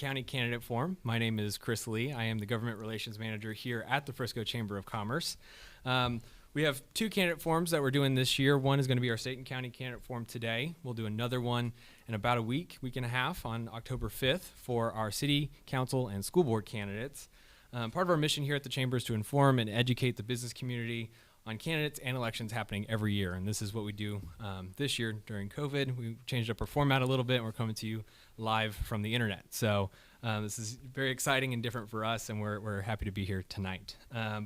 County Candidate Forum. My name is Chris Lee. I am the Government Relations Manager here at the Frisco Chamber of Commerce. We have two candidate forums that we're doing this year. One is going to be our state and county candidate forum today. We'll do another one in about a week and a half on October 5th for our city, council, and school board candidates. Part of our mission here at the Chamber is to inform and educate the business community on candidates and elections happening every year. And this is what we do this year during COVID. We changed up our format a little bit, and we're coming to you live from the internet. So this is very exciting and different for us, and we're happy to be here tonight.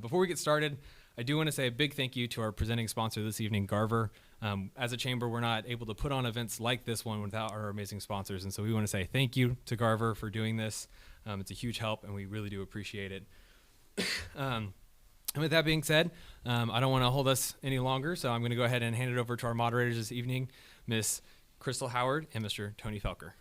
Before we get started, I do want to say a big thank you to our presenting sponsor this evening, Garver. As a chamber, we're not able to put on events like this one without our amazing sponsors, and so we want to say thank you to Garver for doing this. It's a huge help, and we really do appreciate it. And with that being said, I don't want to hold us any longer, so I'm going to go ahead and hand it over to our moderators this evening, Miss Crystal Howard and Mr. Tony Felker.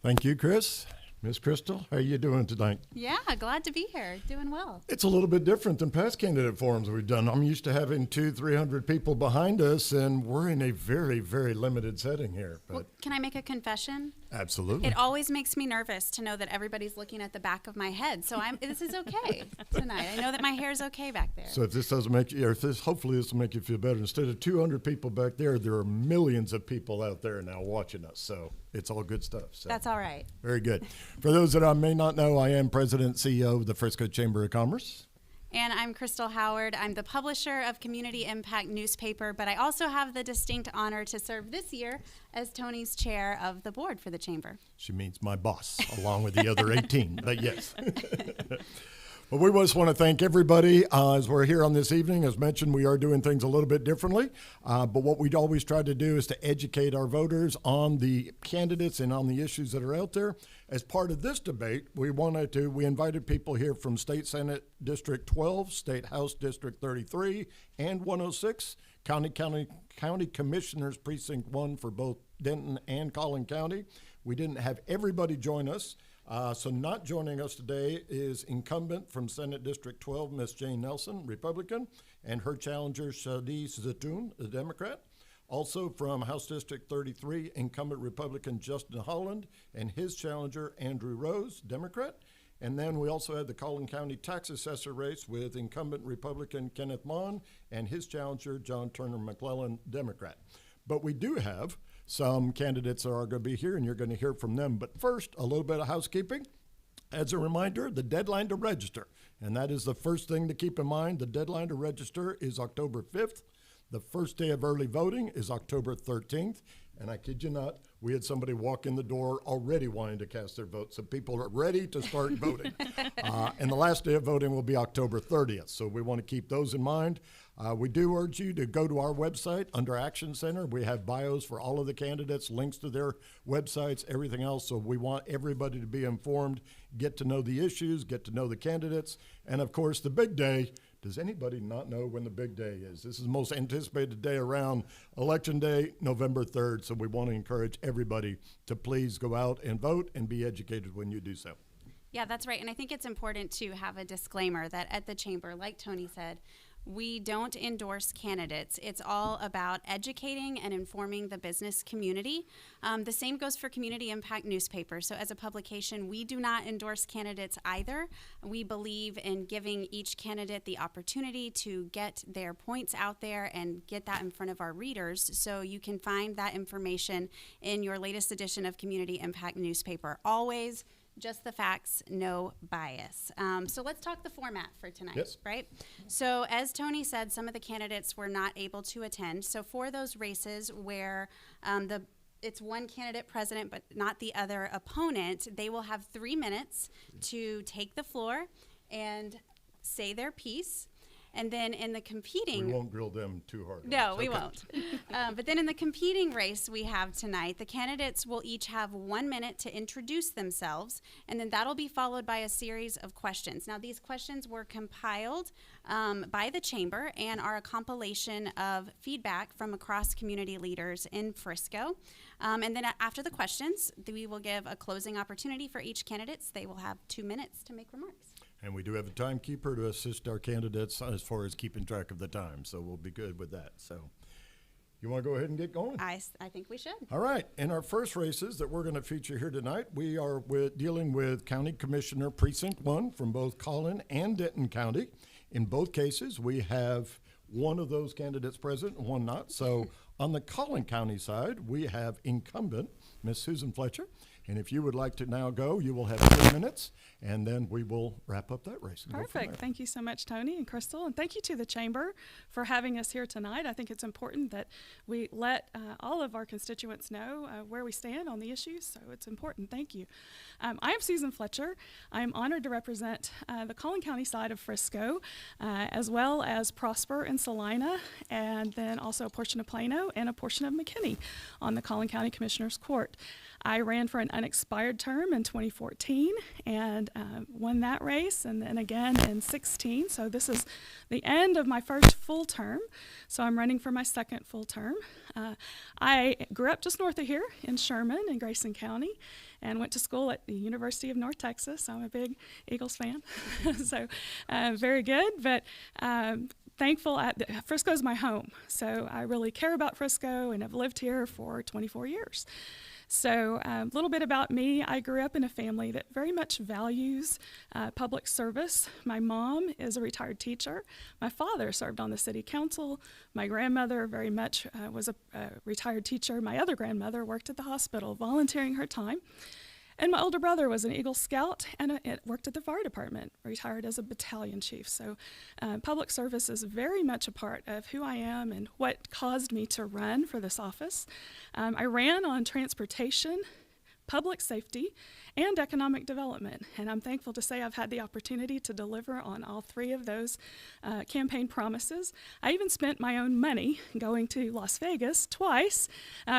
Thank you, Chris. Miss Crystal, how are you doing tonight? Yeah, glad to be here. Doing well. It's a little bit different than past candidate forums we've done. I'm used to having 200-300 people behind us, and we're in a very, very limited setting here. But Well, can I make a confession? absolutely. It always makes me nervous to know that everybody's looking at the back of my head. So this is okay tonight. I know that my hair is okay back there. So if this doesn't make you, or if this, hopefully this will make you feel better. Instead of 200 people back there are millions of people out there now watching us. So it's all good stuff. So. That's all right. Very good. For those that I may not know, I am President and CEO of the Frisco Chamber of Commerce. And I'm Crystal Howard. I'm the publisher of Community Impact newspaper, but I also have the distinct honor to serve this year as Tony's chair of the board for the chamber. She means my boss, along with the other 18, but yes. Well, we just want to thank everybody as we're here on this evening. As mentioned, we are doing things a little bit differently, but what we'd always try to do is to educate our voters on the candidates and on the issues that are out there. As part of this debate, we invited people here from State Senate District 12, State House District 33, and 106, County Commissioners Precinct 1 for both Denton and Collin County. We didn't have everybody join us. So not joining us today is incumbent from Senate District 12, Ms. Jane Nelson, Republican, and her challenger, Shadi Zatoun, a Democrat. Also from House District 33, incumbent Republican Justin Holland, and his challenger, Andrew Rose, Democrat. And then we also had the Collin County tax assessor race with incumbent Republican Kenneth Mon and his challenger, John Turner McClellan, Democrat. But we do have some candidates that are going to be here, and you're going to hear from them. But first, a little bit of housekeeping. As a reminder, the deadline to register, and that is the first thing to keep in mind, the deadline to register is October 5th. The first day of early voting is October 13th. And I kid you not, we had somebody walk in the door already wanting to cast their vote. So people are ready to start voting. And the last day of voting will be October 30th. So we want to keep those in mind. We do urge you to go to our website under Action Center. We have bios for all of the candidates, links to their websites, everything else. So we want everybody to be informed, get to know the issues, get to know the candidates. And of course, the big day. Does anybody not know when the big day is? This is the most anticipated day around, Election Day, November 3rd. So we want to encourage everybody to please go out and vote and be educated when you do so. Yeah, that's right. And I think it's important to have a disclaimer that at the chamber, like Tony said, we don't endorse candidates. It's all about educating and informing the business community. The same goes for Community Impact newspaper. So as a publication, we do not endorse candidates either. We believe in giving each candidate the opportunity to get their points out there and get that in front of our readers. So you can find that information in your latest edition of Community Impact newspaper. Always just the facts, no bias. So let's talk the format for tonight, Yes. right? So as Tony said, some of the candidates were not able to attend. So for those races where it's one candidate president but not the other opponent, they will have 3 minutes to take the floor and say their piece. And then in the competing... We won't grill them too hard. No, we won't. But then in the competing race we have tonight, the candidates will each have 1 minute to introduce themselves, and then that'll be followed by a series of questions. Now, these questions were compiled by the chamber and are a compilation of feedback from across community leaders in Frisco. And then after the questions, we will give a closing opportunity for each candidate. They will have 2 minutes to make remarks. And we do have a timekeeper to assist our candidates as far as keeping track of the time, so we'll be good with that. So You want to go ahead and get going? I think we should. All right. In our first races that we're going to feature here tonight, we are dealing with County Commissioner Precinct 1 from both Collin and Denton County. In both cases, we have one of those candidates present and one not. So on the Collin County side, we have incumbent Miss Susan Fletcher. And if you would like to now go, you will have 3 minutes, and then we will wrap up that race. Perfect. Thank you so much, Tony and Crystal. And thank you to the Chamber for having us here tonight. I think it's important that we let all of our constituents know where we stand on the issues, so it's important. Thank you. I am Susan Fletcher. I am honored to represent the Collin County side of Frisco, as well as Prosper and Salina, and then also a portion of Plano and a portion of McKinney on the Collin County Commissioner's Court. I ran for an unexpired term in 2014 and won that race, and then again in 16. So this is the end of my first full term. So I'm running for my second full term. I grew up just north of here in Sherman in Grayson County and went to school at the University of North Texas. I'm a big Eagles fan, so very good. But thankful Frisco is my home, so I really care about Frisco and have lived here for 24 years. So a little bit about me. I grew up in a family that very much values public service. My mom is a retired teacher. My father served on the city council. My grandmother very much was a retired teacher. My other grandmother worked at the hospital, volunteering her time. And my older brother was an Eagle Scout and worked at the fire department, retired as a battalion chief. So public service is very much a part of who I am and what caused me to run for this office. I ran on transportation, public safety, and economic development. And I'm thankful to say I've had the opportunity to deliver on all three of those campaign promises. I even spent my own money going to Las Vegas twice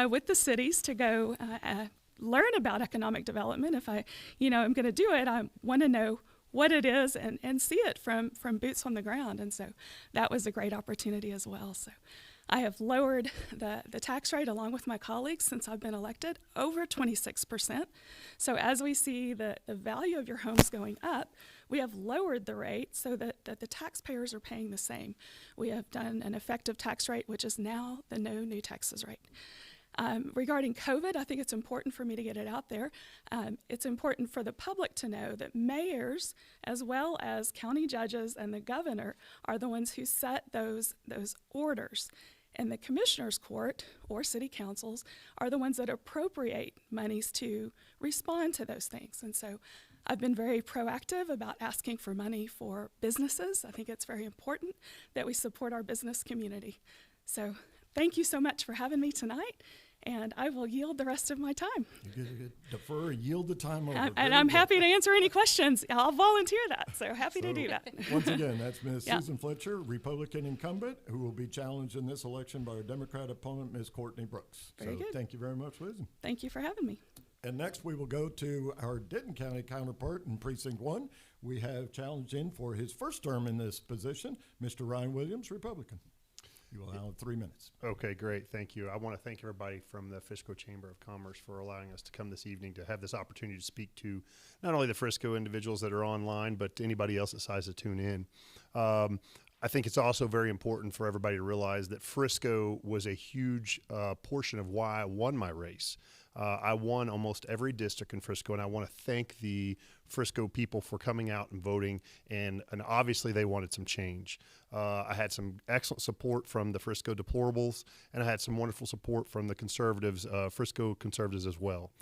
with the cities to go learn about economic development. If I, am going to do it, I want to know what it is and see it from boots on the ground. And so that was a great opportunity as well. So I have lowered the tax rate along with my colleagues since I've been elected over 26%. So as we see the value of your homes going up, we have lowered the rate so that the taxpayers are paying the same. We have done an effective tax rate, which is now the no new taxes rate. Regarding COVID, I think it's important for me to get it out there. It's important for the public to know that mayors, as well as county judges and the governor, are the ones who set those orders. And the commissioner's court or city councils are the ones that appropriate monies to respond to those things. And so I've been very proactive about asking for money for businesses. I think it's very important that we support our business community. So thank you so much for having me tonight, and I will yield the rest of my time. You get defer, yield the time over. And I'm happy to answer any questions. I'll volunteer that, so happy to do that. Once again, that's Ms. Yeah. Susan Fletcher, Republican incumbent, who will be challenged in this election by our Democrat opponent, Ms. Courtney Brooks. Very good. Thank you very much, Susan. Thank you for having me. And next we will go to our Denton County counterpart in Precinct 1. We have challenged in for his first term in this position, Mr. Ryan Williams, Republican. You will now have 3 minutes. Okay, great. Thank you. I want to thank everybody from the Frisco Chamber of Commerce for allowing us to come this evening to have this opportunity to speak to not only the Frisco individuals that are online, but anybody else that decides to tune in. I think it's also very important for everybody to realize that Frisco was a huge portion of why I won my race. I won almost every district in Frisco, and I want to thank the Frisco people for coming out and voting, and obviously they wanted some change. I had some excellent support from the Frisco deplorables, and I had some wonderful support from the conservatives, Frisco conservatives as well.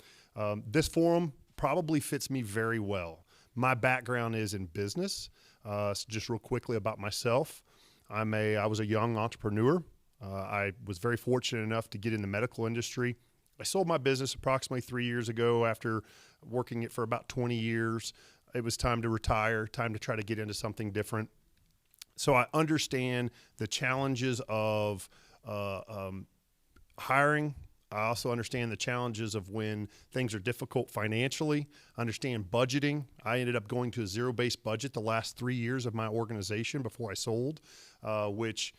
This forum probably fits me very well. My background is in business. So just real quickly about myself, I was a young entrepreneur. I was very fortunate enough to get in the medical industry. I sold my business approximately 3 years ago after working it for about 20 years. It was time to retire, time to try to get into something different. So I understand the challenges of hiring. I also understand the challenges of when things are difficult financially. I understand budgeting. I ended up going to a zero-based budget the last 3 years of my organization before I sold, which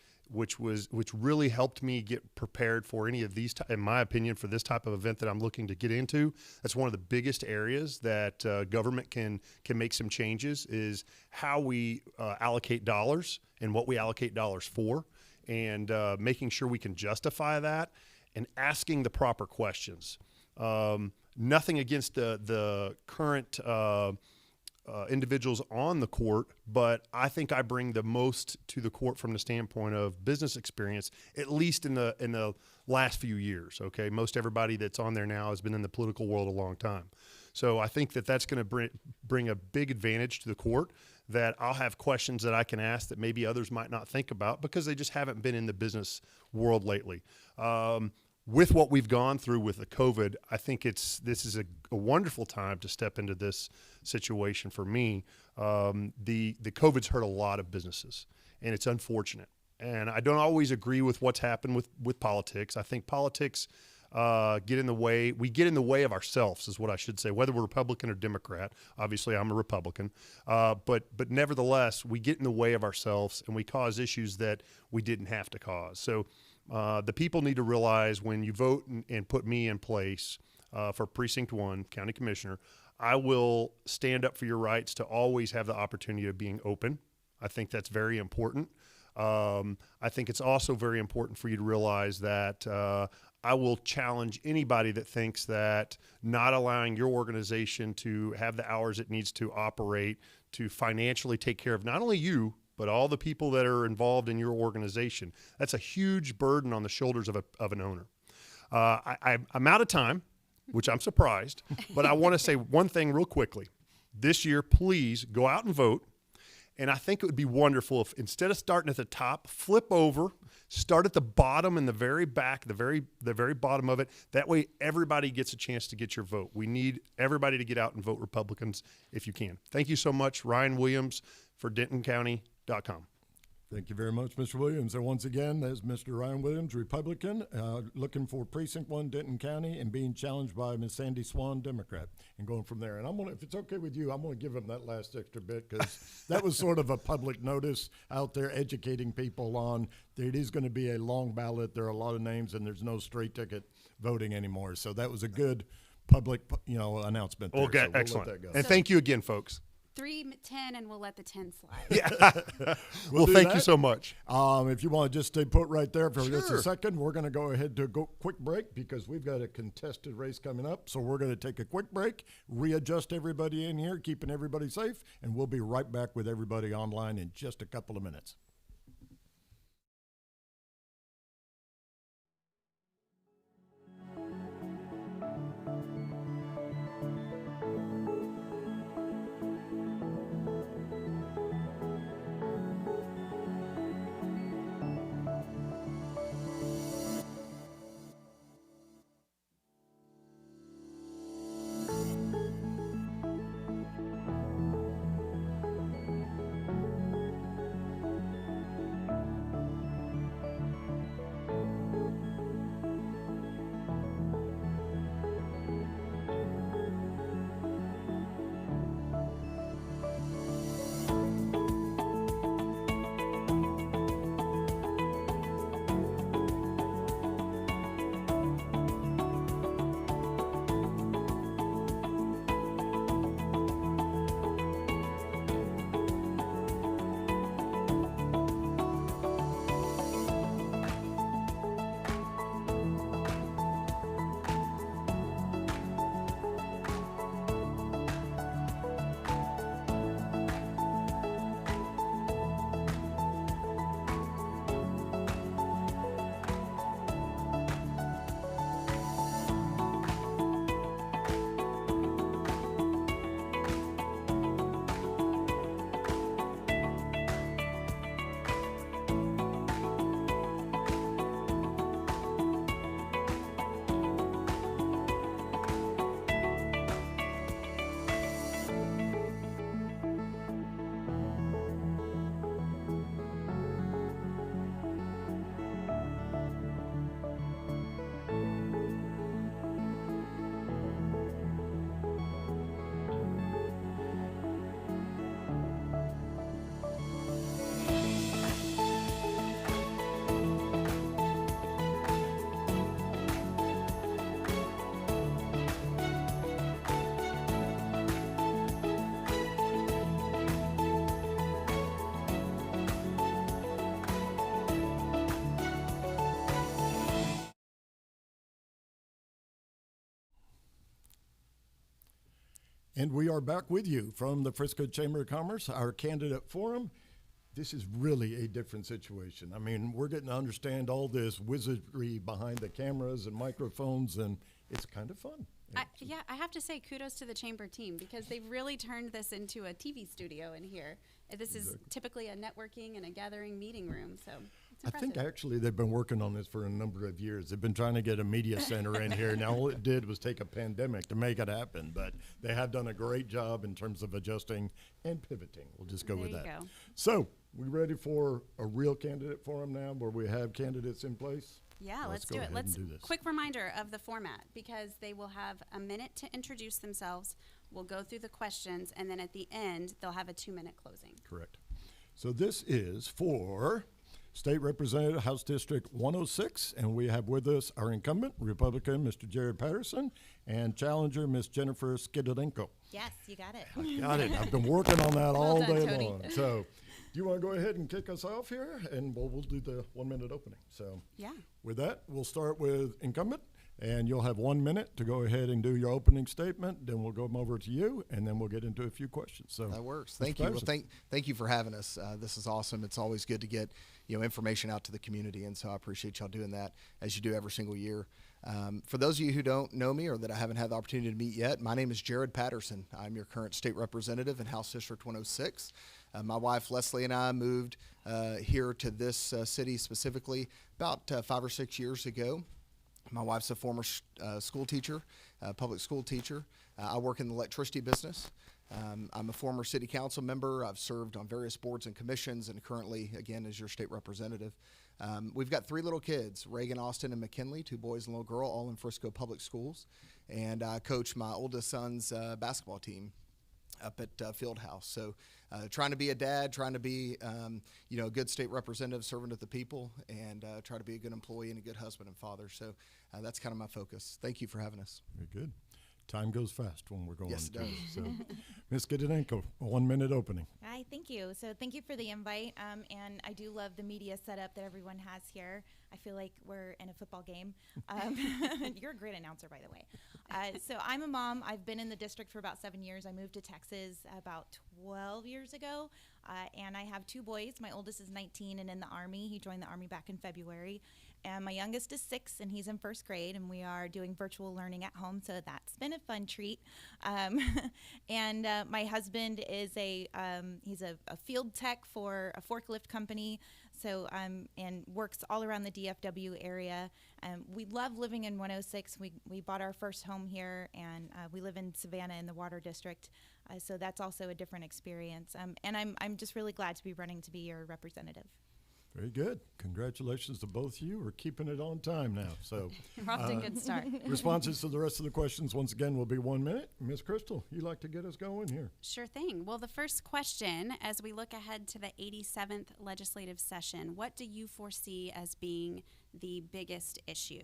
really helped me get prepared for any of these, in my opinion, for this type of event that I'm looking to get into. That's one of the biggest areas that government can make some changes, is how we allocate dollars and what we allocate dollars for. and making sure we can justify that and asking the proper questions. Nothing against the current individuals on the court, but I think I bring the most to the court from the standpoint of business experience, at least in the last few years. Okay, most everybody that's on there now has been in the political world a long time, so I think that that's going to bring a big advantage to the court. That I'll have questions that I can ask that maybe others might not think about because they just haven't been in the business world lately. With what we've gone through with the COVID, I think this is a wonderful time to step into this situation for me. The COVID's hurt a lot of businesses, and it's unfortunate. And I don't always agree with what's happened with politics. I think politics get in the way. We get in the way of ourselves, is what I should say, whether we're Republican or Democrat. Obviously, I'm a Republican. But nevertheless, we get in the way of ourselves, and we cause issues that we didn't have to cause. So the people need to realize when you vote and put me in place for Precinct 1, County Commissioner, I will stand up for your rights to always have the opportunity of being open. I think that's very important. I think it's also very important for you to realize that I will challenge anybody that thinks that not allowing your organization to have the hours it needs to operate to financially take care of not only you, but all the people that are involved in your organization. That's a huge burden on the shoulders of an owner. I'm out of time, which I'm surprised, but I want to say one thing real quickly. This year, please go out and vote. And I think it would be wonderful if instead of starting at the top, flip over, start at the bottom in the very back, the very bottom of it. That way everybody gets a chance to get your vote. We need everybody to get out and vote Republicans if you can. Thank you so much, Ryan Williams for DentonCounty.com. Thank you very much, Mr. Williams. And once again, there's Mr. Ryan Williams, Republican, looking for Precinct 1, Denton County, and being challenged by Ms. Sandy Swan, Democrat, and going from there. And I'm gonna, if it's okay with you, I'm going to give him that last extra bit because that was sort of a public notice out there educating people on that it is going to be a long ballot. There are a lot of names, and there's no straight ticket voting anymore. So that was a good public, announcement there. Okay, So we'll excellent. let that go. And thank you again, folks. 3-10, and we'll let the 10 slide. Yeah. We'll do thank that. you so much. If you want to just stay put right there for just a Sure. second, we're going to go ahead to go quick break because we've got a contested race coming up. So we're going to take a quick break, readjust everybody in here, keeping everybody safe, and we'll be right back with everybody online in just a couple of minutes. And we are back with you from the Frisco Chamber of Commerce, our candidate forum. This is really a different situation. I mean, we're getting to understand all this wizardry behind the cameras and microphones, and it's kind of fun. I have to say kudos to the chamber team because they've really turned this into a TV studio in here. This is typically a networking and a gathering meeting room, so it's I impressive. think actually they've been working on this for a number of years. They've been trying to get a media center in here. Now all it did was take a pandemic to make it happen, but they have done a great job in terms of adjusting and pivoting. We'll just go with There that. you go. So we ready for a real candidate forum now where we have candidates in place? Yeah, let's go do it. ahead Let's and do this. quick reminder of the format because they will have a minute to introduce themselves. We'll go through the questions, and then at the end, they'll have a 2-minute closing. Correct. So this is for State Representative, House District 106, and we have with us our incumbent, Republican, Mr. Jared Patterson, and challenger, Ms. Jennifer Skidolenko. Yes, you got it. Got it. I've been working on that all done, day Tony. long. So do you want to go ahead and kick us off here? And we'll do the 1-minute opening. So Yeah. with that, we'll start with incumbent, and you'll have 1 minute to go ahead and do your opening statement. Then we'll go over to you, and then we'll get into a few questions. So That works. Mr. Thank you. Well, Patterson. thank you for having us. This is awesome. It's always good to get information out to the community, and so I appreciate y'all doing that as you do every single year. For those of you who don't know me or that I haven't had the opportunity to meet yet, my name is Jared Patterson. I'm your current state representative in House District 106. My wife Leslie and I moved here to this city specifically about 5 or 6 years ago. My wife's a former school teacher, public school teacher. I work in the electricity business. I'm a former city council member. I've served on various boards and commissions and currently, again, as your state representative. We've got 3 little kids, Reagan, Austin, and McKinley, 2 boys and a little girl, all in Frisco Public Schools. And I coach my oldest son's basketball team up at Fieldhouse. So trying to be a dad, trying to be, a good state representative, servant of the people, and try to be a good employee and a good husband and father. So that's kind of my focus. Thank you for having us. Very good. Time goes fast when we're going. Yes, it too. does. So, Ms. Skidolenko, a 1-minute opening. Hi, thank you. So thank you for the invite. And I do love the media setup that everyone has here. I feel like we're in a football game. You're a great announcer, by the way. So I'm a mom. I've been in the district for about 7 years. I moved to Texas about 12 years ago. And I have 2 boys. My oldest is 19 and in the Army. He joined the Army back in February. And my youngest is 6, and he's in 1st grade, and we are doing virtual learning at home, so that's been a fun treat. And my husband is he's a field tech for a forklift company, so and works all around the DFW area. We love living in 106. We bought our first home here, and we live in Savannah in the Water District, so that's also a different experience. And I'm just really glad to be running to be your representative. Very good. Congratulations to both of you. We're keeping it on time now. So We're off to a good start. responses to the rest of the questions, once again, will be 1 minute. Ms. Crystal, you like to get us going here? Sure thing. Well, the first question, as we look ahead to the 87th legislative session, what do you foresee as being the biggest issue?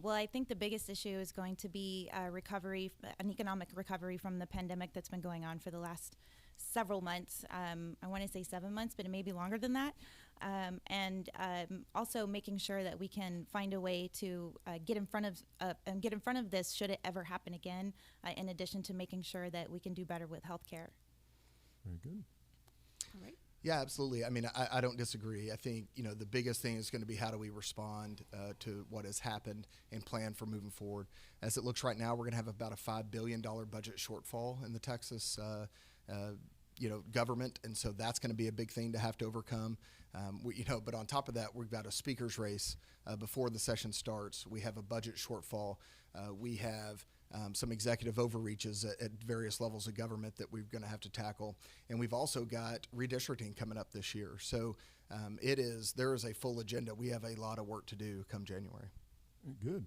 Well, I think the biggest issue is going to be an economic recovery from the pandemic that's been going on for the last several months. I want to say 7 months, but it may be longer than that. And also making sure that we can find a way to get in front of this should it ever happen again. In addition to making sure that we can do better with healthcare. Very good. All right. Yeah, absolutely. I mean, I don't disagree. I think, the biggest thing is going to be how do we respond to what has happened and plan for moving forward. As it looks right now, we're going to have about a $5 billion budget shortfall in the Texas government, and so that's going to be a big thing to have to overcome. But on top of that, we've got a speaker's race before the session starts. We have a budget shortfall. We have some executive overreaches at various levels of government that we're going to have to tackle, and we've also got redistricting coming up this year. So there is a full agenda. We have a lot of work to do come January. Good.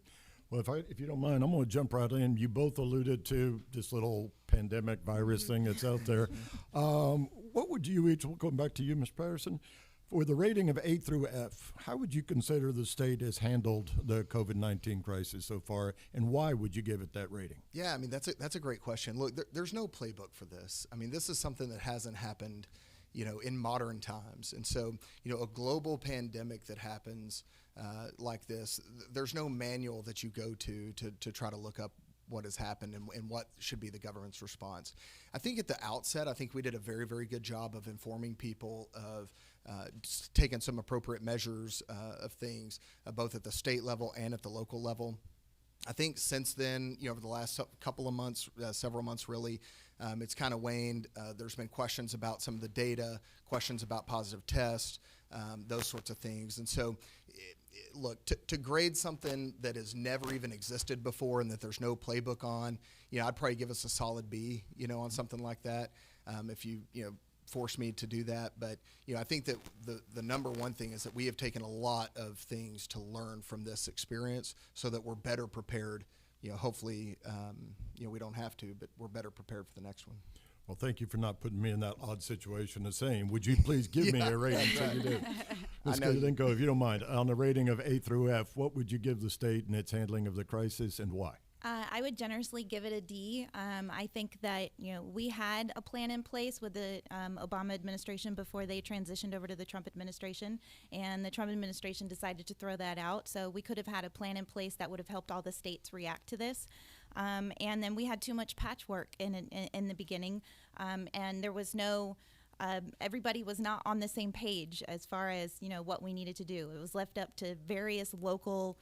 Well, if you don't mind, I'm going to jump right in. You both alluded to this little pandemic virus thing that's out there. What would you each, going back to you, Mr. Patterson, for the rating of A through F, how would you consider the state has handled the COVID-19 crisis so far, and why would you give it that rating? Yeah, I mean, that's a great question. Look, there's no playbook for this. I mean, this is something that hasn't happened, in modern times. And so, a global pandemic that happens like this, there's no manual that you go to try to look up what has happened and what should be the government's response. I think at the outset, I think we did a very, very good job of informing people of taking some appropriate measures of things, both at the state level and at the local level. I think since then, over the last couple of months, several months really, it's kind of waned. There's been questions about some of the data, questions about positive tests, those sorts of things. And so, look, to grade something that has never even existed before and that there's no playbook on, I'd probably give us a solid B, on something like that. If you force me to do that. But, I think that the number one thing is that we have taken a lot of things to learn from this experience so that we're better prepared. Hopefully, we don't have to, but we're better prepared for the next one. Well, thank you for not putting me in that odd situation of saying, would you please give me a rating? So you did. Ms. Kudenko, if you don't mind, on a rating of A through F, what would you give the state in its handling of the crisis and why? I would generously give it a D. I think that we had a plan in place with the Obama administration before they transitioned over to the Trump administration, and the Trump administration decided to throw that out. So we could have had a plan in place that would have helped all the states react to this. And then we had too much patchwork in the beginning, and there was no. Everybody was not on the same page as far as what we needed to do. It was left up to various local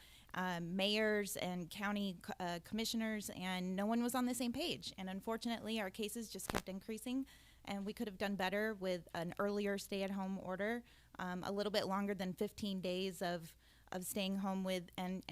mayors and county commissioners, and no one was on the same page. And unfortunately, our cases just kept increasing, and we could have done better with an earlier stay-at-home order, a little bit longer than 15 days of staying home with, and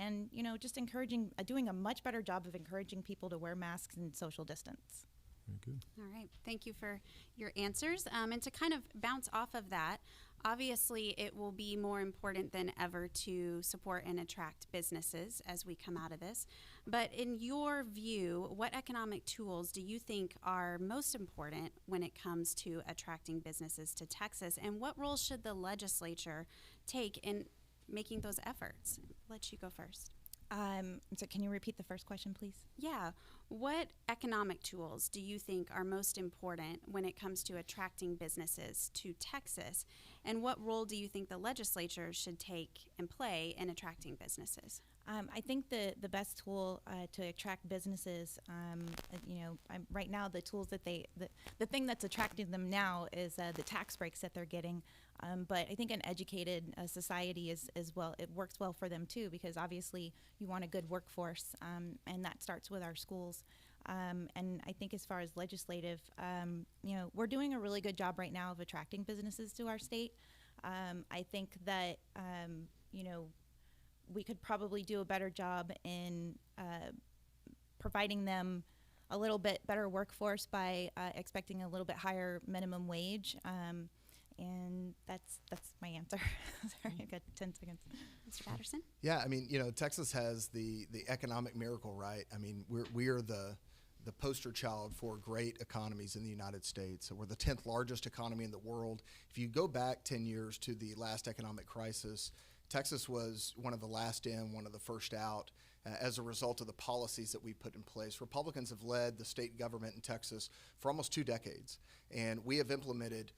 just encouraging, doing a much better job of encouraging people to wear masks and social distance. Very good. All right. Thank you for your answers. And to kind of bounce off of that, obviously it will be more important than ever to support and attract businesses as we come out of this. But in your view, what economic tools do you think are most important when it comes to attracting businesses to Texas? And what role should the legislature take in making those efforts? I'll let you go first. So can you repeat the first question, please? Yeah. What economic tools do you think are most important when it comes to attracting businesses to Texas? And what role do you think the legislature should take and play in attracting businesses? I think the best tool to attract businesses, right now the tools that the thing that's attracting them now is the tax breaks that they're getting. But I think an educated society is well. It works well for them too, because obviously you want a good workforce, and that starts with our schools. And I think as far as legislative, we're doing a really good job right now of attracting businesses to our state. I think that we could probably do a better job in providing them a little bit better workforce by expecting a little bit higher minimum wage. And that's my answer. Sorry, I got 10 seconds. Mr. Patterson? Yeah, I mean, Texas has the economic miracle, right? I mean, we are the poster child for great economies in the United States. So we're the 10th largest economy in the world. If you go back 10 years to the last economic crisis, Texas was one of the last in, one of the first out, as a result of the policies that we put in place. Republicans have led the state government in Texas for almost 2 decades, and we have implemented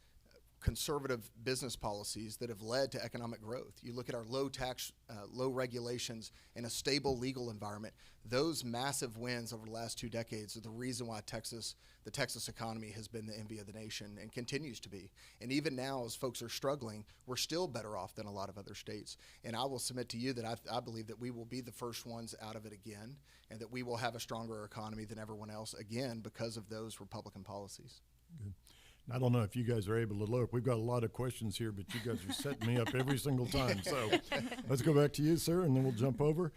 conservative business policies that have led to economic growth. You look at our low tax, low regulations, and a stable legal environment. Those massive wins over the last 2 decades are the reason why the Texas economy has been the envy of the nation and continues to be. And even now, as folks are struggling, we're still better off than a lot of other states. And I will submit to you that I believe that we will be the first ones out of it again, and that we will have a stronger economy than everyone else again because of those Republican policies. Good. I don't know if you guys are able to look. We've got a lot of questions here, but you guys are setting me up every single time. So let's go back to you, sir, and then we'll jump over.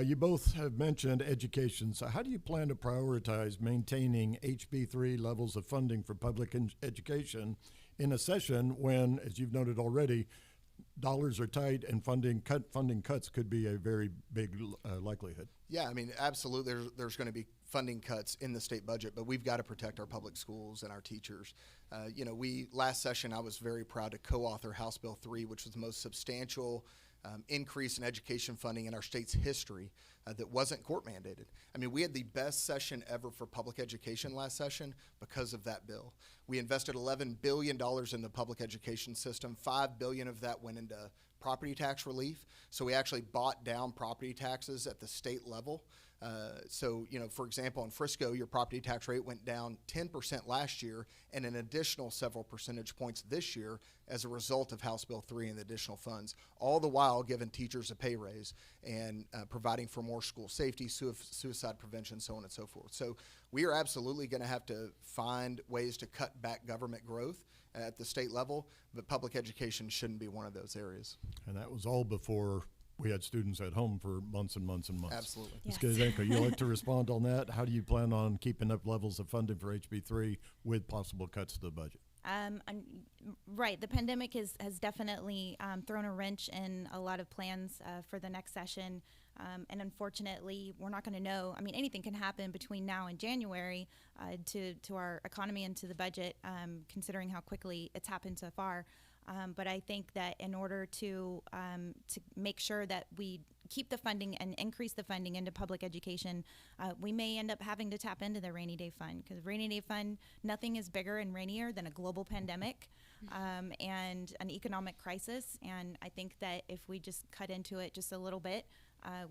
You both have mentioned education. So how do you plan to prioritize maintaining HB3 levels of funding for public education in a session when, as you've noted already, dollars are tight and funding cuts could be a very big likelihood? Yeah, I mean, absolutely. There's going to be funding cuts in the state budget, but we've got to protect our public schools and our teachers. Last session, I was very proud to co-author House Bill 3, which was the most substantial increase in education funding in our state's history that wasn't court mandated. I mean, we had the best session ever for public education last session because of that bill. We invested $11 billion in the public education system. $5 billion of that went into property tax relief. So we actually bought down property taxes at the state level So, for example, in Frisco, your property tax rate went down 10% last year and an additional several percentage points this year as a result of House Bill 3 and the additional funds, all the while giving teachers a pay raise and providing for more school safety, suicide prevention, so on and so forth. So we are absolutely going to have to find ways to cut back government growth at the state level, but public education shouldn't be one of those areas. And that was all before we had students at home for months and months and months. Absolutely. Ms. Kazenko, you like to respond on that? How do you plan on keeping up levels of funding for HB3 with possible cuts to the budget? Right. The pandemic has definitely thrown a wrench in a lot of plans for the next session. And unfortunately, we're not going to know. I mean, anything can happen between now and January to our economy and to the budget, considering how quickly it's happened so far. But I think that in order to make sure that we keep the funding and increase the funding into public education, we may end up having to tap into the rainy day fund, because rainy day fund, nothing is bigger and rainier than a global pandemic and an economic crisis. And I think that if we just cut into it just a little bit,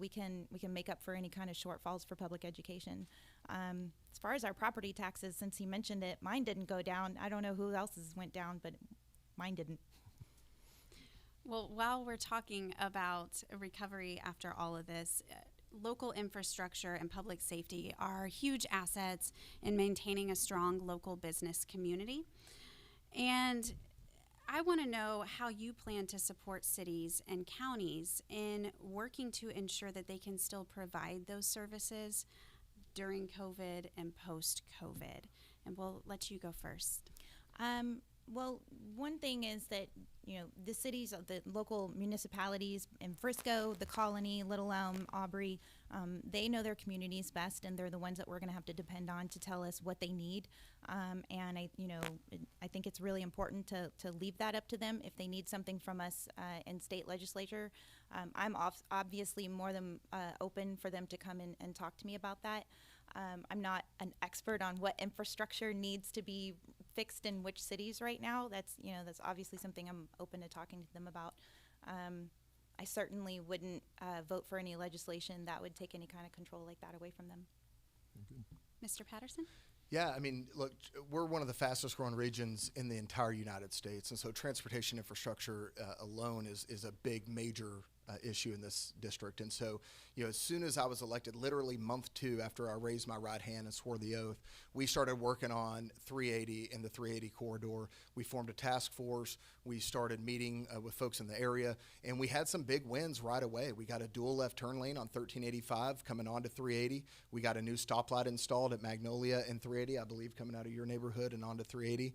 we can make up for any kind of shortfalls for public education. As far as our property taxes, since he mentioned it, mine didn't go down. I don't know who else's went down, but mine didn't. Well, while we're talking about recovery after all of this, local infrastructure and public safety are huge assets in maintaining a strong local business community. And I want to know how you plan to support cities and counties in working to ensure that they can still provide those services during COVID and post-COVID. And we'll let you go first. Well, one thing is that, the cities, the local municipalities in Frisco, the Colony, Little Elm, Aubrey, they know their communities best, and they're the ones that we're going to have to depend on to tell us what they need. And I think it's really important to leave that up to them. If they need something from us in state legislature, I'm obviously more than open for them to come in and talk to me about that. I'm not an expert on what infrastructure needs to be fixed in which cities right now. That's obviously something I'm open to talking to them about. I certainly wouldn't vote for any legislation that would take any kind of control like that away from them. Mr. Patterson? Yeah, I mean, look, we're one of the fastest growing regions in the entire United States. And so transportation infrastructure alone is a big, major issue in this district. And so, as soon as I was elected, literally month 2 after I raised my right hand and swore the oath, we started working on 380 and the 380 corridor. We formed a task force. We started meeting with folks in the area, and we had some big wins right away. We got a dual left turn lane on 1385 coming onto 380. We got a new stoplight installed at Magnolia and 380, I believe, coming out of your neighborhood and onto 380.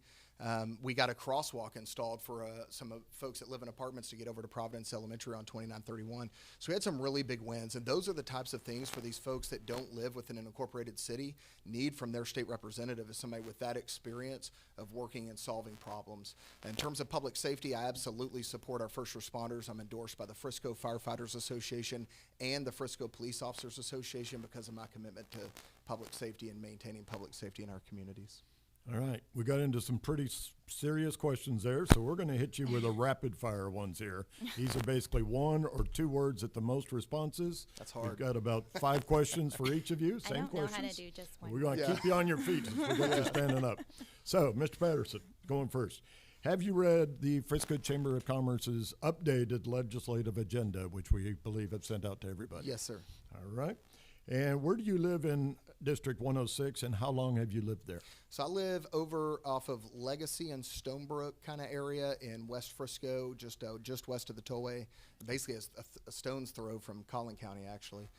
We got a crosswalk installed for some folks that live in apartments to get over to Providence Elementary on 2931. So we had some really big wins, and those are the types of things for these folks that don't live within an incorporated city need from their state representative, is somebody with that experience of working and solving problems. In terms of public safety, I absolutely support our first responders. I'm endorsed by the Frisco Firefighters Association and the Frisco Police Officers Association because of my commitment to public safety and maintaining public safety in our communities. All right, we got into some pretty serious questions there, so we're going to hit you with a rapid fire ones here. These are basically 1 or 2 words at the most responses. That's hard. We've got about 5 questions for each of you. Same I don't know questions. how to do just one. We're going to keep you on your feet since we got you standing up. So, Mr. Patterson, going first. Have you read the Frisco Chamber of Commerce's updated legislative agenda, which we believe have sent out to everybody? Yes, sir. All right. And where do you live in District 106, and how long have you lived there? So I live over off of Legacy and Stonebrook kind of area in West Frisco, just west of the tollway, basically a stone's throw from Collin County, actually.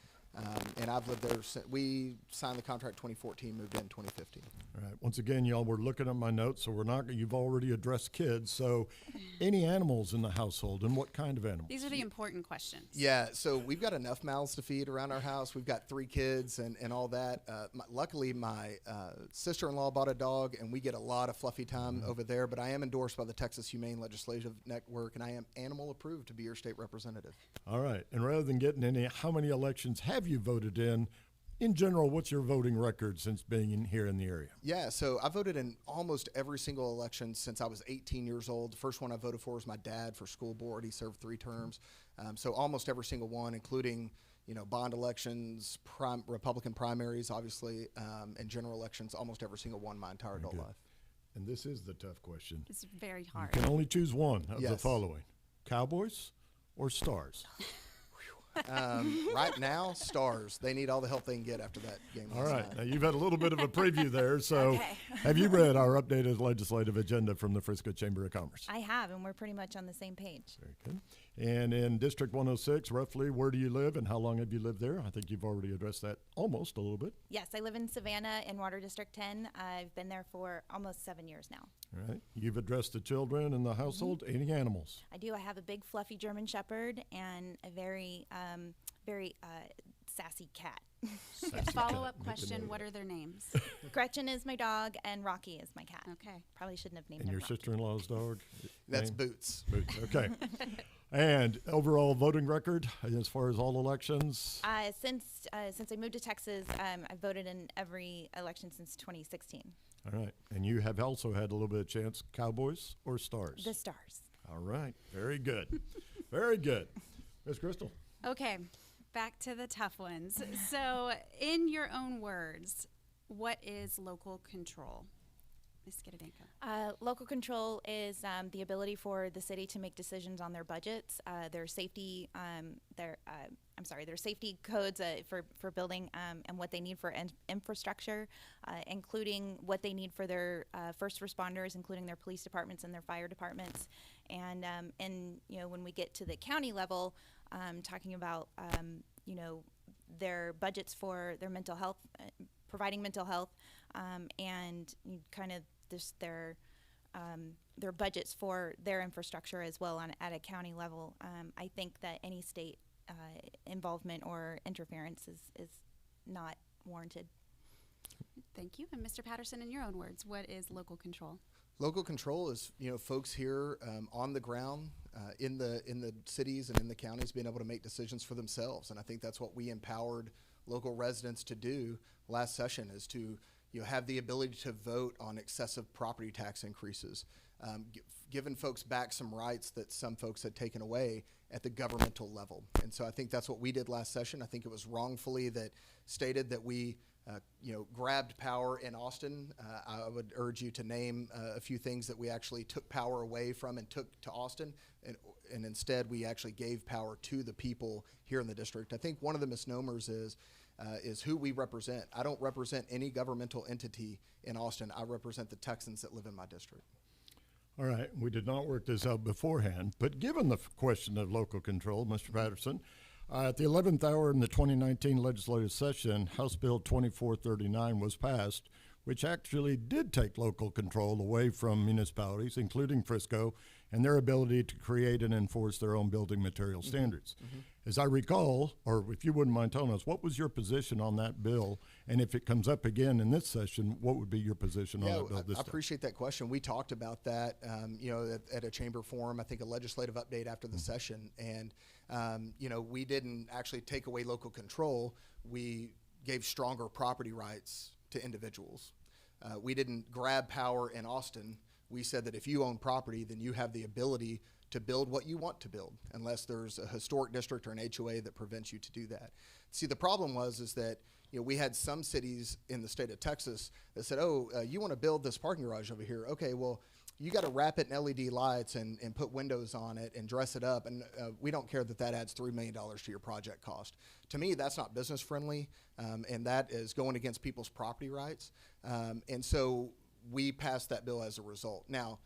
And I've lived there since we signed the contract 2014, moved in 2015. All right. Once again, y'all, we're looking at my notes, so you've already addressed kids. So any animals in the household, and what kind of animals? These are the important questions. Yeah, so we've got enough mouths to feed around our house. We've got 3 kids and all that. Luckily, my sister-in-law bought a dog, and we get a lot of fluffy time over there. But I am endorsed by the Texas Humane Legislative Network, and I am animal approved to be your state representative. All right. And rather than getting into how many elections have you voted in general, what's your voting record since being in here in the area? Yeah, so I voted in almost every single election since I was 18 years old. The first one I voted for was my dad for school board. He served 3 terms. So almost every single one, including bond elections, Republican primaries, obviously, and general elections, almost every single one my entire adult good. life. And this is the tough question. It's very You hard. can only choose one of the Yes. following: Cowboys or Stars. Right now, Stars. They need all the help they can get after that game. All last right. night. Now, you've had a little bit of a preview there. So, Okay. have you read our updated legislative agenda from the Frisco Chamber of Commerce? I have, and we're pretty much on the same page. Very good. And in District 106, roughly, where do you live and how long have you lived there? I think you've already addressed that almost a little bit. Yes, I live in Savannah in Water District 10. I've been there for almost 7 years now. All right. You've addressed the children in the household. Any animals? I do. I have a big fluffy German Shepherd and a very sassy cat. Follow-up question, what are their names? Gretchen is my dog, and Rocky is my cat. Okay. Probably shouldn't have named And him your Rocky. sister-in-law's dog? That's name? Boots. Boots. Okay. And overall voting record as far as all elections? Since I moved to Texas, I've voted in every election since 2016. All right. And you have also had a little bit of chance, Cowboys or Stars? The Stars. All right. Very good. Very good. Ms. Crystal? Okay, back to the tough ones. So, in your own words, what is local control? Ms. Skidadenko. Local control is the ability for the city to make decisions on their budgets, their safety, their safety codes for building, and what they need for infrastructure, including what they need for their first responders, including their police departments and their fire departments, and when we get to the county level, talking about their budgets for their mental health, providing mental health, and kind of just their budgets for their infrastructure as well at a county level. I think that any state involvement or interference is not warranted. Thank you. And Mr. Patterson, in your own words, what is local control? Local control is, folks here on the ground in the cities and in the counties being able to make decisions for themselves. And I think that's what we empowered local residents to do last session, is to have the ability to vote on excessive property tax increases, giving folks back some rights that some folks had taken away at the governmental level. And so I think that's what we did last session. I think it was wrongfully that stated that we grabbed power in Austin. I would urge you to name a few things that we actually took power away from and took to Austin, and instead we actually gave power to the people here in the district. I think one of the misnomers is who we represent. I don't represent any governmental entity in Austin. I represent the Texans that live in my district. All right. We did not work this out beforehand, but given the question of local control, Mr. Patterson, at the 11th hour in the 2019 legislative session, House Bill 2439 was passed, which actually did take local control away from municipalities, including Frisco, and their ability to create and enforce their own building material standards. As I recall, or if you wouldn't mind telling us, what was your position on that bill? And if it comes up again in this session, what would be your position on that bill this I time? appreciate that question. We talked about that, at a chamber forum, I think a legislative update after the session. And, we didn't actually take away local control. We gave stronger property rights to individuals. We didn't grab power in Austin. We said that if you own property, then you have the ability to build what you want to build, unless there's a historic district or an HOA that prevents you to do that. See, the problem is that we had some cities in the state of Texas that said, you want to build this parking garage over here. Okay, well, you got to wrap it in LED lights and put windows on it and dress it up, and we don't care that adds $3 million to your project cost. To me, that's not business friendly, and that is going against people's property rights. And so we passed that bill as a result. Now,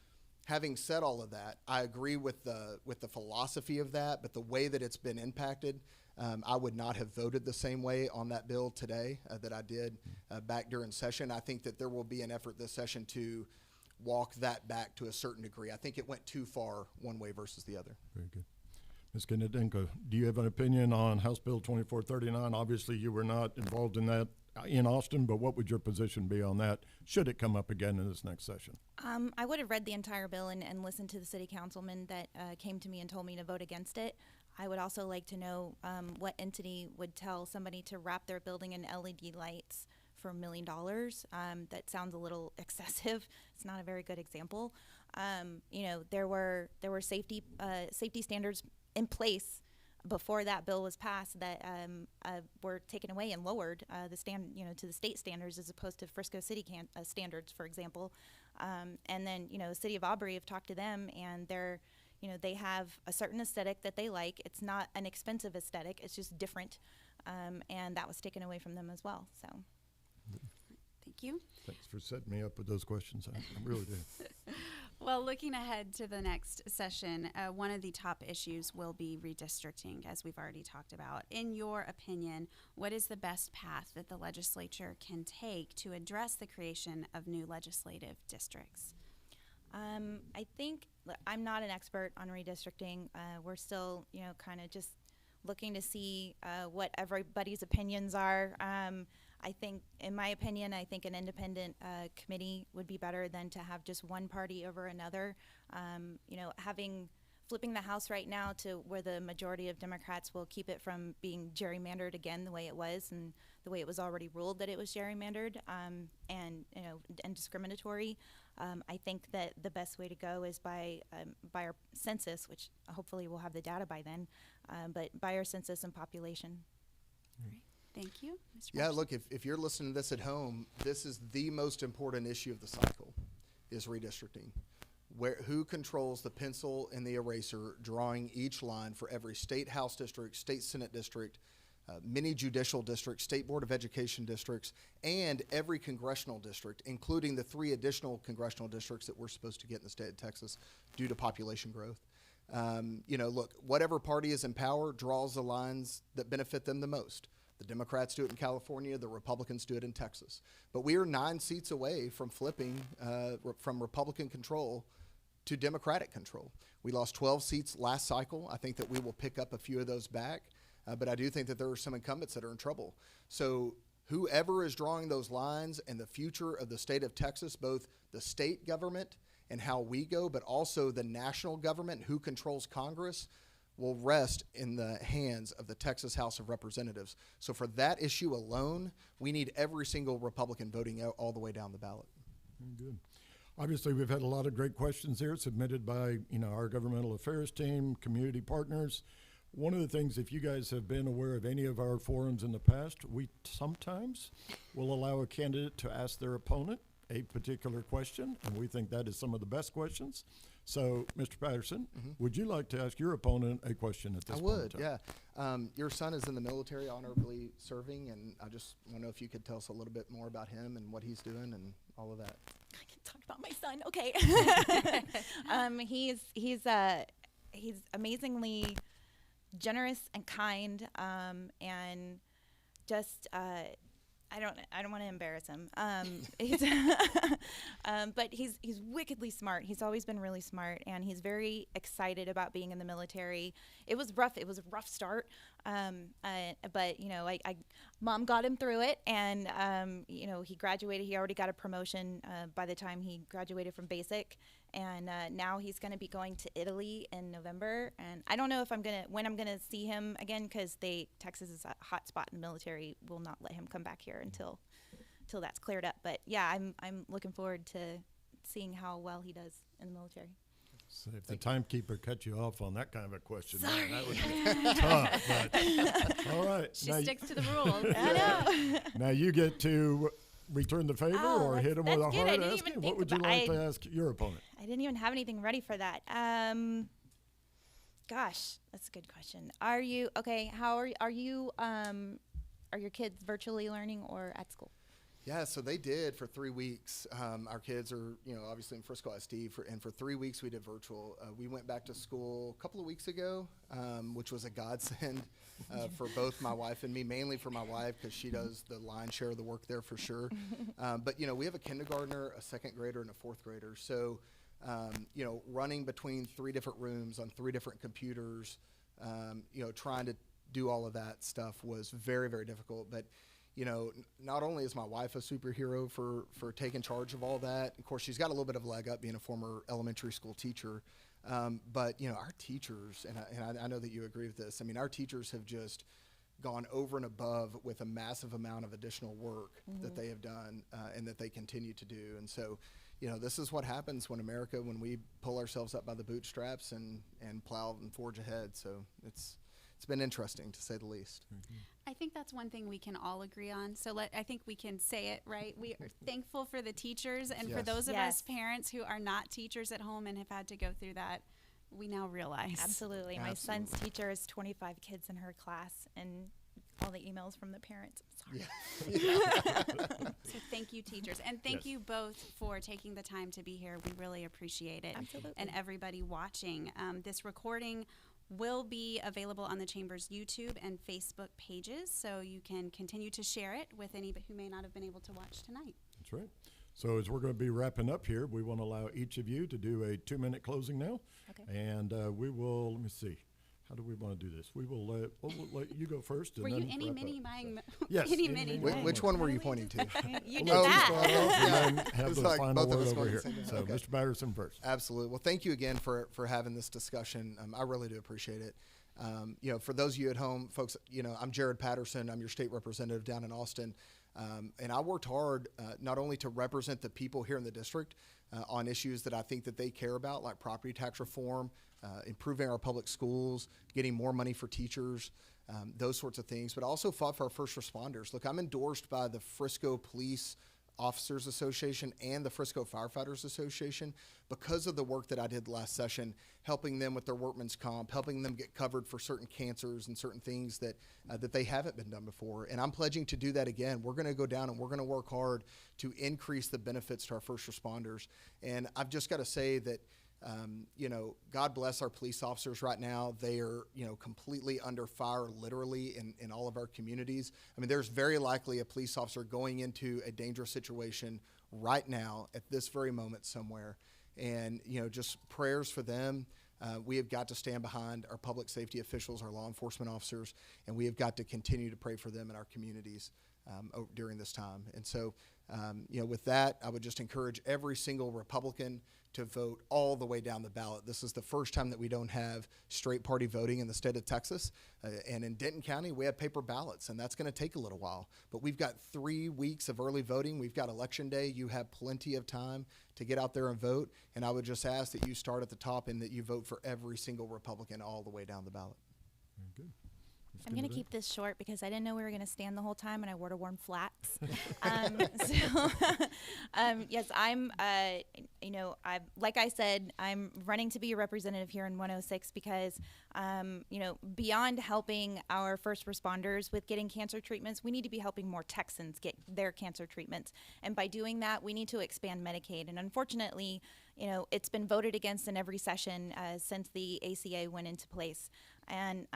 having said all of that, I agree with the philosophy of that, but the way that it's been impacted, I would not have voted the same way on that bill today that I did back during session. I think that there will be an effort this session to walk that back to a certain degree. I think it went too far one way versus the other. Very good. Ms. Kanadenko, do you have an opinion on House Bill 2439? Obviously, you were not involved in that in Austin, but what would your position be on that, should it come up again in this next session? I would have read the entire bill and listened to the city councilman that came to me and told me to vote against it. I would also like to know what entity would tell somebody to wrap their building in LED lights for $1 million. That sounds a little excessive. It's not a very good example. There were safety standards in place before that bill was passed that were taken away and lowered to the state standards as opposed to Frisco City standards, for example. And then, the city of Aubrey, have talked to them, and they have a certain aesthetic that they like. It's not an expensive aesthetic, it's just different. And that was taken away from them as well. So, thank you. Thanks for setting me up with those questions. I really do. Well, looking ahead to the next session, one of the top issues will be redistricting, as we've already talked about. In your opinion, what is the best path that the legislature can take to address the creation of new legislative districts? I think I'm not an expert on redistricting. We're still, kind of just looking to see what everybody's opinions are. I think, in my opinion, I think an independent committee would be better than to have just one party over another. Flipping the House right now to where the majority of Democrats will keep it from being gerrymandered again the way it was and the way it was already ruled that it was gerrymandered and discriminatory. I think that the best way to go is by our census, which hopefully we'll have the data by then, but by our census and population. Great. Thank you. Mr. Yeah, Patterson. look, if you're listening to this at home, this is the most important issue of the cycle, is redistricting. Who controls the pencil and the eraser, drawing each line for every state House district, state Senate district, mini judicial districts, state Board of Education districts, and every congressional district, including the 3 additional congressional districts that we're supposed to get in the state of Texas due to population growth. Look, whatever party is in power draws the lines that benefit them the most. The Democrats do it in California, the Republicans do it in Texas. But we are 9 seats away from flipping from Republican control to Democratic control. We lost 12 seats last cycle. I think that we will pick up a few of those back. But I do think that there are some incumbents that are in trouble. So whoever is drawing those lines and the future of the state of Texas, both the state government and how we go, but also the national government, who controls Congress, will rest in the hands of the Texas House of Representatives. So for that issue alone, we need every single Republican voting out all the way down the ballot. Good. Obviously, we've had a lot of great questions here submitted by our governmental affairs team, community partners. One of the things, if you guys have been aware of any of our forums in the past, we sometimes will allow a candidate to ask their opponent a particular question, and we think that is some of the best questions. So, Mr. Patterson, would you like to ask your opponent a question at this point? I would, yeah. Your son is in the military, honorably serving, and I just want to know if you could tell us a little bit more about him and what he's doing and all of that. I can talk about my son. Okay. He's amazingly generous and kind, and just I don't want to embarrass him. But he's wickedly smart. He's always been really smart, and he's very excited about being in the military. It was rough. It was a rough start, but Mom got him through it, and he graduated. He already got a promotion by the time he graduated from basic, and now he's going to be going to Italy in November. And I don't know if when I'm gonna see him again, because Texas is a hot spot in the military. Will not let him come back here until that's cleared up. But yeah, I'm looking forward to seeing how well he does in the military. So if the timekeeper cut you off on that kind of a question, Sorry. that would be tough. But, all right. She sticks to the rules. I know. Now you get to return the favor or hit him with a that's good. I hard didn't asking. even What think would you about- like to ask your opponent? I didn't even have anything ready for that. Gosh, that's a good question. Are you okay? How are you? Are your kids virtually learning or at school? Yeah, so they did for 3 weeks. Our kids are, obviously in Frisco ISD, and for 3 weeks we did virtual. We went back to school a couple of weeks ago, which was a godsend for both my wife and me, mainly for my wife because she does the lion's share of the work there for sure. But, we have a kindergartner, a second grader, and a fourth grader. So, running between 3 different rooms on 3 different computers, trying to do all of that stuff was very, very difficult. But not only is my wife a superhero for taking charge of all that, of course, she's got a little bit of a leg up being a former elementary school teacher. But, our teachers, and I know that you agree with this, our teachers have just gone over and above with a massive amount of additional work that they have done and that they continue to do. And so, this is what happens when we pull ourselves up by the bootstraps and plow and forge ahead. So it's it's been interesting, to say the least. I think that's one thing we can all agree on. So I think we can say it, right? We are thankful for the teachers, and for Yes. those of Yes. us parents who are not teachers at home and have had to go through that, we now realize. Absolutely. My son's teacher has 25 kids in her class, and all the emails from the parents. I'm sorry. So thank you, teachers, and thank you both for taking the time to be here. We really appreciate it. Absolutely. And everybody watching. This recording will be available on the Chamber's YouTube and Facebook pages, so you can continue to share it with anybody who may not have been able to watch tonight. That's right. So as we're going to be wrapping up here, we want to allow each of you to do a 2-minute closing now. Okay. And we will, let me see. How do we want to do this? We'll let you go first. And Were you then any wrap mini up. mine? Yes, Any any mini mini mine. Which one were you pointing to? You We'll did let you that. start off and then have It's the like final both of word us over going here. at the same time. So Okay. Mr. Batterson first. Absolutely. Well, thank you again for having this discussion. I really do appreciate it. For those of you at home, folks, I'm Jared Patterson. I'm your state representative down in Austin. And I worked hard not only to represent the people here in the district on issues that I think that they care about, like property tax reform, improving our public schools, getting more money for teachers, those sorts of things, but I also fought for our first responders. Look, I'm endorsed by the Frisco Police Officers Association and the Frisco Firefighters Association because of the work that I did last session, helping them with their workman's comp, helping them get covered for certain cancers and certain things that they haven't been done before. And I'm pledging to do that again. We're going to go down and we're going to work hard to increase the benefits to our first responders. And I've just got to say that God bless our police officers right now. They are, completely under fire, literally, in all of our communities. I mean, there's very likely a police officer going into a dangerous situation right now at this very moment somewhere. And, just prayers for them. We have got to stand behind our public safety officials, our law enforcement officers, and we have got to continue to pray for them in our communities during this time. And so, with that, I would just encourage every single Republican to vote all the way down the ballot. This is the first time that we don't have straight party voting in the state of Texas. And in Denton County, we have paper ballots, and that's going to take a little while. But we've got 3 weeks of early voting. We've got Election Day. You have plenty of time to get out there and vote. And I would just ask that you start at the top and that you vote for every single Republican all the way down the ballot. Very good. Ms. I'm going to Kennedy? keep this short because I didn't know we were going to stand the whole time, and I wore to worn flats. Yes, like I said, I'm running to be a representative here in 106 because, beyond helping our first responders with getting cancer treatments, we need to be helping more Texans get their cancer treatments. And by doing that, we need to expand Medicaid. And unfortunately, it's been voted against in every session since the ACA went into place. And,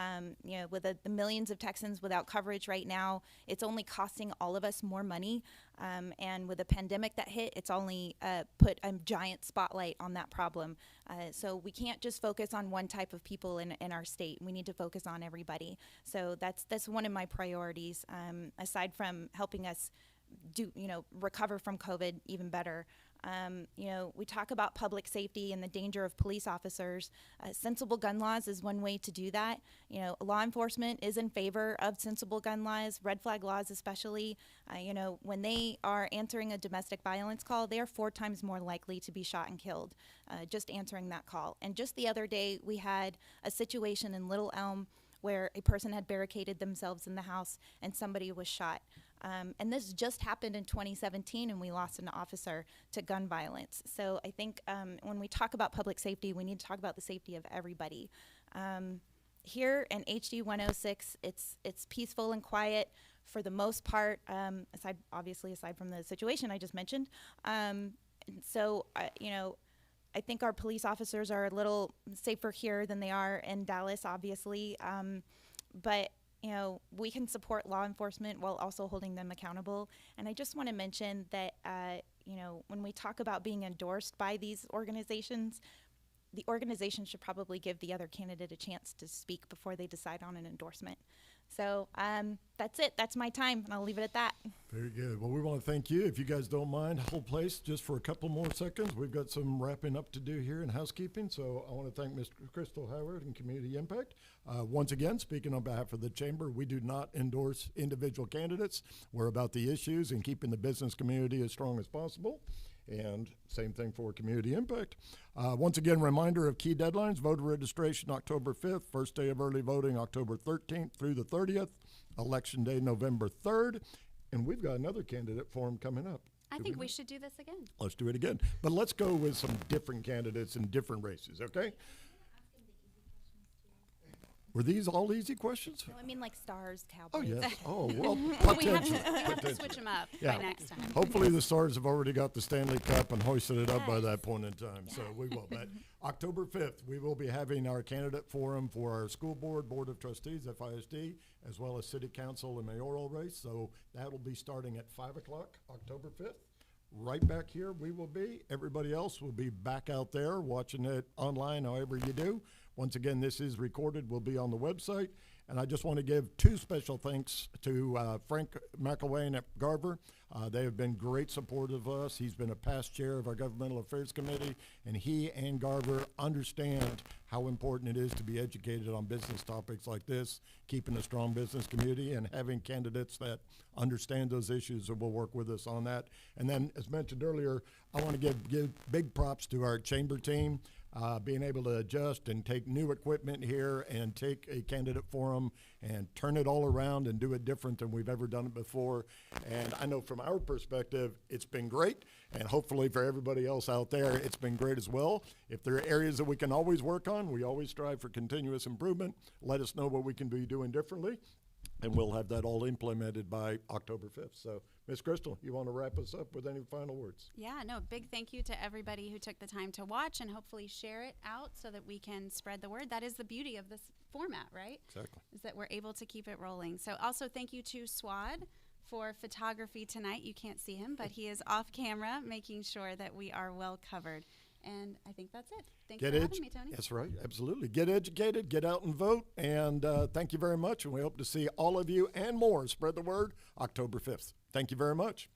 with the millions of Texans without coverage right now, it's only costing all of us more money. And with the pandemic that hit, it's only put a giant spotlight on that problem. So we can't just focus on one type of people in our state. We need to focus on everybody. So that's one of my priorities, aside from helping us recover from COVID even better. We talk about public safety and the danger of police officers. Sensible gun laws is one way to do that. Law enforcement is in favor of sensible gun laws, red flag laws especially. When they are answering a domestic violence call, they are 4 times more likely to be shot and killed just answering that call. And just the other day, we had a situation in Little Elm where a person had barricaded themselves in the house and somebody was shot. And this just happened in 2017, and we lost an officer to gun violence. So I think when we talk about public safety, we need to talk about the safety of everybody. Here in HD 106, it's peaceful and quiet for the most part, aside from the situation I just mentioned. I think our police officers are a little safer here than they are in Dallas, obviously. But we can support law enforcement while also holding them accountable. And I just want to mention that, when we talk about being endorsed by these organizations, the organization should probably give the other candidate a chance to speak before they decide on an endorsement. So that's it. That's my time, and I'll leave it at that. Very good. Well, we want to thank you. If you guys don't mind, hold place just for a couple more seconds. We've got some wrapping up to do here in housekeeping. So I want to thank Ms. Crystal Howard and Community Impact. Once again, speaking on behalf of the Chamber, we do not endorse individual candidates. We're about the issues and keeping the business community as strong as possible. and same thing for community impact. Once again, reminder of key deadlines: voter registration October 5th, first day of early voting October 13th through the 30th, election day November 3rd, and we've got another candidate forum coming up. I think we should do this again. Let's do it again. But let's go with some different candidates in different races, okay? Were these all easy questions? No, I mean like stars, Oh, cowboys. yes. Oh, well, We have potentially. to switch them up Yeah. by next time. Hopefully the Stars have already got the Stanley Cup and hoisted it up by that point in time. So we will. But October 5th, we will be having our candidate forum for our school board, Board of Trustees, FISD, as well as City Council and mayoral race. So that'll be starting at 5 o'clock, October 5th. Right back here we will be. Everybody else will be back out there watching it online, however you do. Once again, this is recorded, will be on the website. And I just want to give two special thanks to Frank McElwain at Garver. They have been great supportive of us. He's been a past chair of our Governmental Affairs Committee, and he and Garver understand how important it is to be educated on business topics like this, keeping a strong business community, and having candidates that understand those issues and will work with us on that. And then, as mentioned earlier, I want to give big props to our chamber team. Being able to adjust and take new equipment here and take a candidate forum and turn it all around and do it different than we've ever done it before. And I know from our perspective, it's been great. And hopefully for everybody else out there, it's been great as well. If there are areas that we can always work on, we always strive for continuous improvement. Let us know what we can be doing differently, and we'll have that all implemented by October 5th. So, Ms. Crystal, you want to wrap us up with any final words? Yeah, no, big thank you to everybody who took the time to watch and hopefully share it out so that we can spread the word. That is the beauty of this format, right? Exactly. Is that we're able to keep it rolling. So also thank you to Swad for photography tonight. You can't see him, but he is off camera making sure that we are well covered. And I think that's it. Thanks for having me, Tony. That's right, absolutely. Get educated, get out and vote, and thank you very much. And we hope to see all of you and more. Spread the word October 5th. Thank you very much.